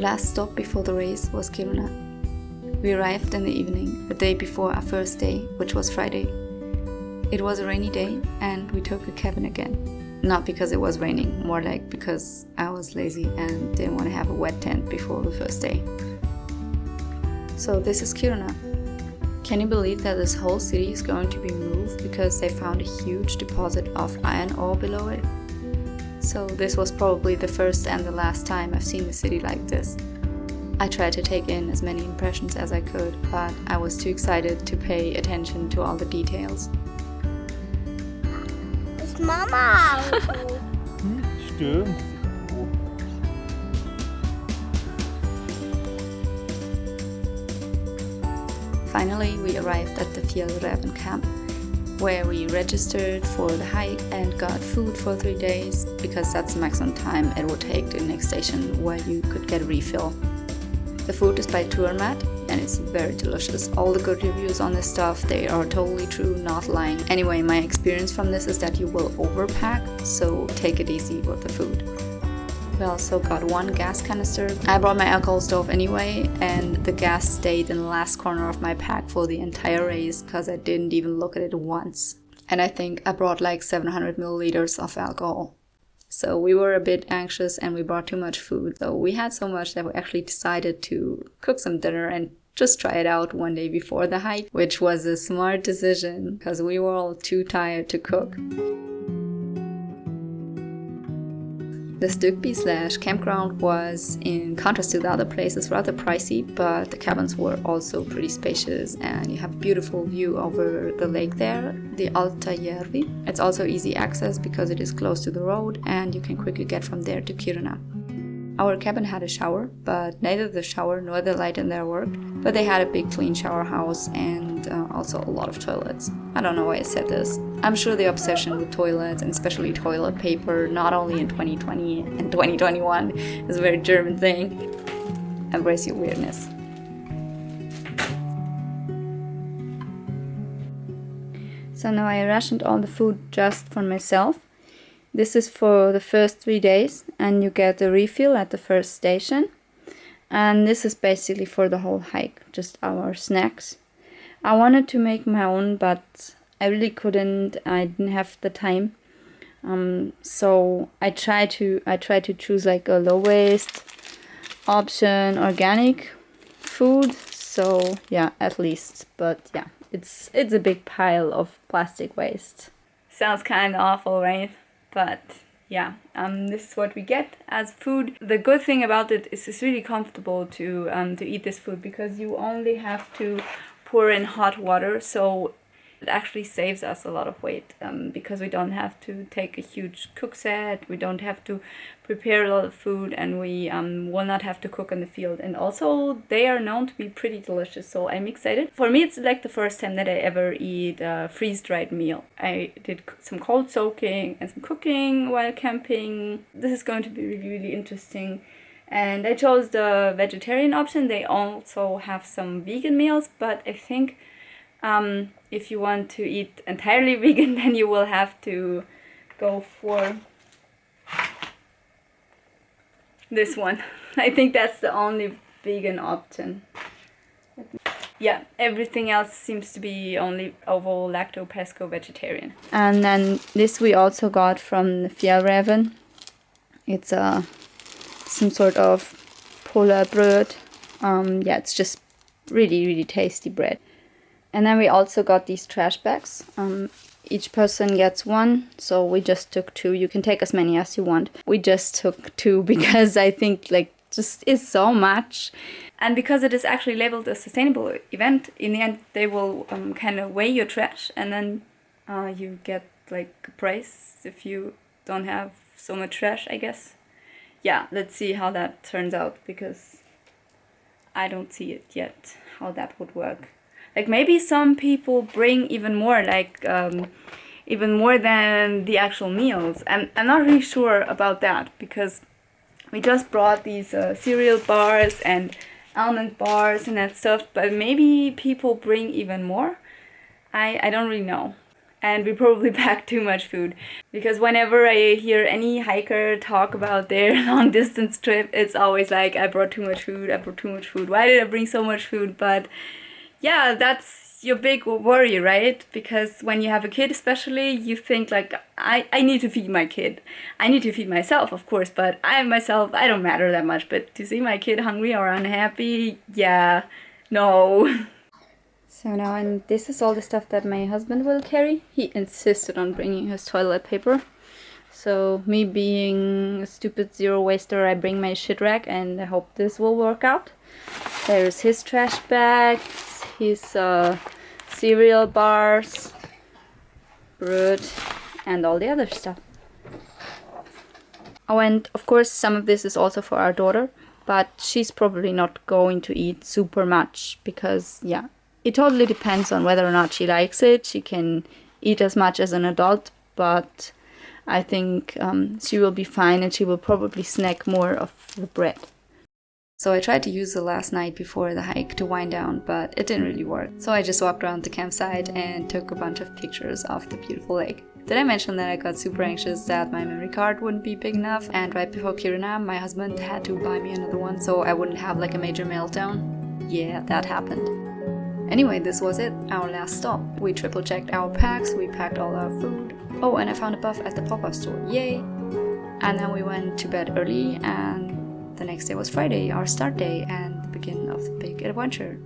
The last stop before the race was Kiruna. We arrived in the evening, the day before our first day, which was Friday. It was a rainy day and we took a cabin again. Not because it was raining, more like because I was lazy and didn't want to have a wet tent before the first day. So this is Kiruna. Can you believe that this whole city is going to be moved because they found a huge deposit of iron ore below it? So this was probably the first and the last time I've seen the city like this. I tried to take in as many impressions as I could, but I was too excited to pay attention to all the details. Ist Mama Stimmt. Finally, we arrived at the Fjällräven camp, where we registered for the hike and got food for 3 days, because that's the maximum time it would take to the next station where you could get a refill. The food is by Turmat and it's very delicious. All the good reviews on this stuff, they are totally true, not lying. Anyway, my experience from this is that you will overpack, so take it easy with the food. We also got 1 gas canister. I brought my alcohol stove anyway, and the gas stayed in the last corner of my pack for the entire race because I didn't even look at it once. And I think I brought like 700 milliliters of alcohol. So we were a bit anxious and we brought too much food. So we had so much that we actually decided to cook some dinner and just try it out one day before the hike, which was a smart decision because we were all too tired to cook. The Stugby/campground was, in contrast to the other places, rather pricey, but the cabins were also pretty spacious and you have a beautiful view over the lake there, the Alttajärvi. It's also easy access because it is close to the road and you can quickly get from there to Kiruna. Our cabin had a shower, but neither the shower nor the light in there worked, but they had a big clean shower house and also a lot of toilets. I don't know why I said this. I'm sure the obsession with toilets and especially toilet paper, not only in 2020 and 2021, is a very German thing. Embrace your weirdness. So now I rationed all the food just for myself. This is for the first 3 days and you get a refill at the first station. And this is basically for the whole hike, just our snacks. I wanted to make my own, but I really couldn't. I didn't have the time. So I tried to choose like a low waste option, organic food. So yeah, at least. But yeah, it's a big pile of plastic waste. Sounds kind of awful, right? But yeah, this is what we get as food. The good thing about it is it's really comfortable to eat this food because you only have to pour in hot water, so it actually saves us a lot of weight because we don't have to take a huge cook set, we don't have to prepare a lot of food, and we will not have to cook in the field. And also they are known to be pretty delicious, so I'm excited. For me, it's like the first time that I ever eat a freeze-dried meal. I did some cold soaking and some cooking while camping. This is going to be really, really interesting. And I chose the vegetarian option. They also have some vegan meals, but I think if you want to eat entirely vegan, then you will have to go for this one. I think that's the only vegan option. Yeah, everything else seems to be only ovo, lacto, pesco, vegetarian. And then this we also got from the Fjällräven. It's some sort of polar bread. Yeah, it's just really, really tasty bread. And then we also got these trash bags. Each person gets 1, so we just took 2. You can take as many as you want. We just took 2 because I think like just is so much. And because it is actually labeled a sustainable event, in the end they will kind of weigh your trash and then you get like a price if you don't have so much trash, I guess. Yeah, let's see how that turns out because I don't see it yet, how that would work. Like maybe some people bring even more, like even more than the actual meals. And I'm not really sure about that because we just brought these cereal bars and almond bars and that stuff. But maybe people bring even more. I don't really know. and we probably packed too much food, because whenever I hear any hiker talk about their long distance trip, it's always like, I brought too much food, why did I bring so much food? But yeah, that's your big worry, right? Because when you have a kid especially, you think like, I need to feed my kid. I need to feed myself, of course, but I myself, I don't matter that much. But to see my kid hungry or unhappy, yeah, no. So now, and this is all the stuff that my husband will carry. He insisted on bringing his toilet paper. So me being a stupid zero waster, I bring my shit rack, and I hope this will work out. There's his trash bag, his cereal bars, bread, and all the other stuff. Oh, and of course some of this is also for our daughter, but she's probably not going to eat super much because, yeah, it totally depends on whether or not she likes it. She can eat as much as an adult, but I think she will be fine, and she will probably snack more of the bread. So I tried to use the last night before the hike to wind down, but it didn't really work. So I just walked around the campsite and took a bunch of pictures of the beautiful lake. Did I mention that I got super anxious that my memory card wouldn't be big enough? And right before Kiruna, my husband had to buy me another one so I wouldn't have like a major meltdown. Yeah, that happened. Anyway, this was it, our last stop. We triple checked our packs, we packed all our food. Oh, and I found a buff at the pop-up store, yay! And then we went to bed early, and the next day was Friday, our start day, and the beginning of the big adventure.